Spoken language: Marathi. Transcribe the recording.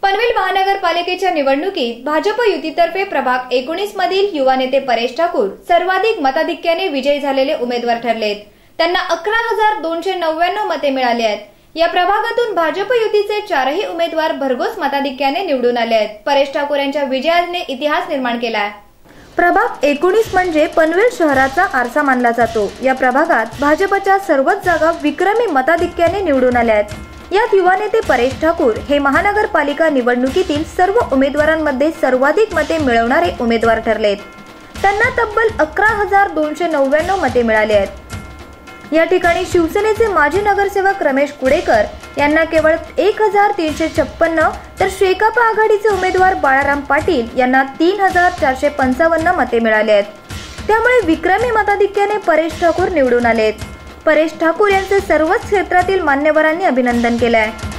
पनवेल महानगरपालिकेच्या निवडणुकीत भाजप युतीतर्फे प्रभाग 19 मधील युवा नेते परेश ठाकूर सर्वाधिक मताधिक्याने विजयी झालेले उमेदवार ठरलेत। त्यांना 11,299 मते मिळाली आहेत। या प्रभागातून भाजप युतीचे 4ही उमेदवार भरघोस मताधिक्याने निवडून आले आहेत। परेश ठाकूर यांच्या विजयाने इतिहास निर्माण केला आहे। प्रभाग 19 म्हणजे पनवेल शहराचा आरसा मानला जातो। या प्रभागात भाजपच्या सर्वच जागा विक्रमी मताधिक्याने निवडून आल्या आहेत। यात युवा नेते परेश ठाकूर हे महानगरपालिका निवडणुकीतील सर्व उमेदवारांमध्ये सर्वाधिक मते मिळवणारे उमेदवार ठरलेत। त्यांना तब्बल 11,299 मते मिळाली आहेत। या ठिकाणी शिवसेनेचे माजी नगरसेवक रमेश कुडेकर यांना केवळ 1,356 तर शेकाप आघाडीचे उमेदवार बाळाराम पाटील यांना 3,455 मते मिळाले आहेत। त्यामुळे विक्रमी मताधिक्याने परेश ठाकूर निवडून आलेत। परेश ठाकूर यांचे सर्वच क्षेत्रातील मान्यवरांनी अभिनंदन केले आहे।